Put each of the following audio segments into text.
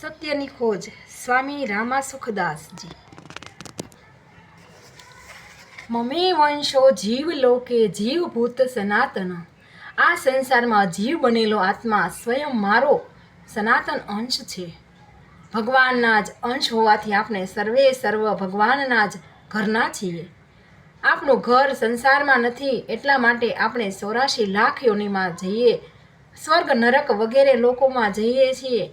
સત્યની ખોજ સ્વામી રામા સુખદાસજી। મમે વંશો જીવ લોકે જીવભૂત સનાતન। આ સંસારમાં જીવ બનેલો આત્મા સ્વયં મારો સનાતન અંશ છે। ભગવાનના જ અંશ હોવાથી આપણે સર્વ ભગવાનના જ ઘરના છીએ। આપણું ઘર સંસારમાં નથી, એટલા માટે આપણે 84 લાખ યોનિમાં જઈએ, સ્વર્ગ નરક વગેરે લોકોમાં જઈએ છીએ,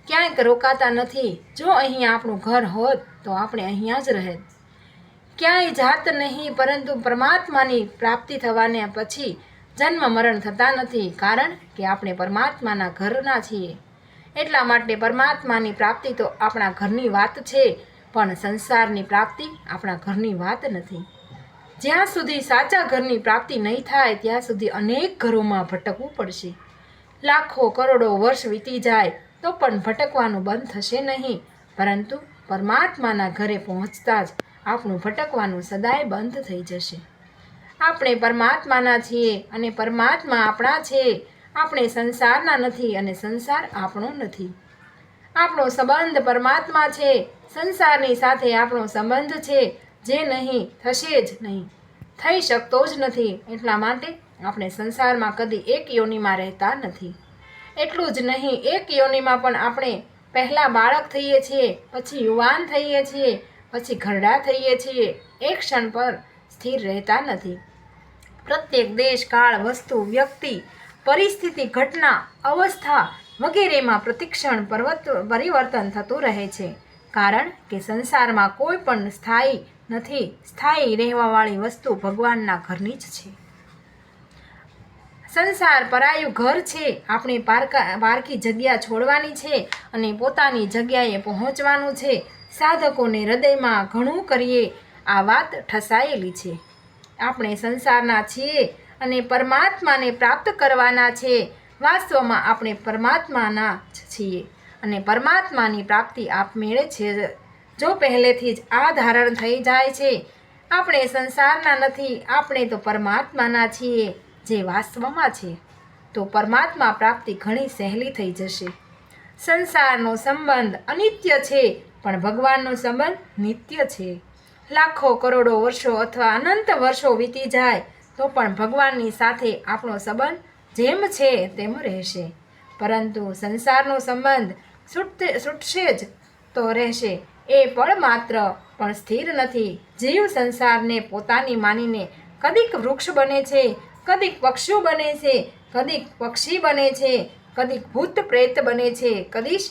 ક્યાંય રોકાતા નથી। જો અહીં આપણું ઘર હોત તો આપણે અહીંયા જ રહેત, ક્યાંય જાત નહીં। પરંતુ પરમાત્માની પ્રાપ્તિ થવાને પછી જન્મ મરણ થતા નથી, કારણ કે આપણે પરમાત્માના ઘરના છીએ। એટલા માટે પરમાત્માની પ્રાપ્તિ તો આપણા ઘરની વાત છે, પણ સંસારની પ્રાપ્તિ આપણા ઘરની વાત નથી। જ્યાં સુધી સાચા ઘરની પ્રાપ્તિ નહીં થાય ત્યાં સુધી અનેક ઘરોમાં ભટકવું પડશે। લાખો કરોડો વર્ષ વીતી જાય તો પણ ભટકવાનું બંધ થશે નહીં, પરંતુ પરમાત્માના ઘરે પહોંચતા જ આપણું ભટકવાનું સદાય બંધ થઈ જશે। આપણે પરમાત્માના છીએ અને પરમાત્મા આપણા છે। આપણે સંસારના નથી અને સંસાર આપણો નથી। આપણો સંબંધ પરમાત્મા છે, સંસારની સાથે આપણો સંબંધ છે જે નહીં થશે જ નહીં, થઈ શકતો જ નથી। એટલા માટે આપણે સંસારમાં કદી એક યોનિમાં રહેતા નથી। એટલું જ નહીં, એક યોનિમાં પણ આપણે પહેલાં બાળક થઈએ છીએ, પછી યુવાન થઈએ છીએ, પછી ઘરડા થઈએ છીએ, એક ક્ષણ પર સ્થિર રહેતા નથી। પ્રત્યેક દેશ, કાળ, વસ્તુ, વ્યક્તિ, પરિસ્થિતિ, ઘટના, અવસ્થા વગેરેમાં પ્રતિક્ષણ પરિવર્તન થતું રહે છે, કારણ કે સંસારમાં કોઈ પણ સ્થાયી નથી। સ્થાયી રહેવાવાળી વસ્તુ ભગવાનના ઘરની જ છે। સંસાર પરાયું ઘર છે। આપણે પારકી જગ્યા છોડવાની છે અને પોતાની જગ્યાએ પહોંચવાનું છે। સાધકોને હૃદયમાં ઘણું કરીએ આ વાત ઠસાયેલી છે। આપણે સંસારના છીએ અને પરમાત્માને પ્રાપ્ત કરવાના છે। વાસ્તવમાં આપણે પરમાત્માના જ છીએ અને પરમાત્માની પ્રાપ્તિ આપમેળે છે। જો પહેલેથી જ આ ધારણ થઈ જાય છે, આપણે સંસારના નથી, આપણે તો પરમાત્માના છીએ જે વાસ્તવમાં છે, તો પરમાત્મા પ્રાપ્તિ ઘણી સહેલી થઈ જશે। સંસારનો સંબંધ અનિત્ય છે, પણ ભગવાનનો સંબંધ નિત્ય છે। લાખો કરોડો વર્ષો અથવા અનંત વર્ષો વીતી જાય તો પણ ભગવાનની સાથે આપણો સંબંધ જેમ છે તેમ રહેશે, પરંતુ સંસારનો સંબંધ છૂટશે જ તો રહેશે, એ પણ માત્ર પણ સ્થિર નથી। જીવ સંસારને પોતાની માનીને કદીક વૃક્ષ બને છે, કદીક પક્ષીઓ બને છે, કદીક પક્ષી બને છે, કદીક ભૂત પ્રેત બને છે, કદીક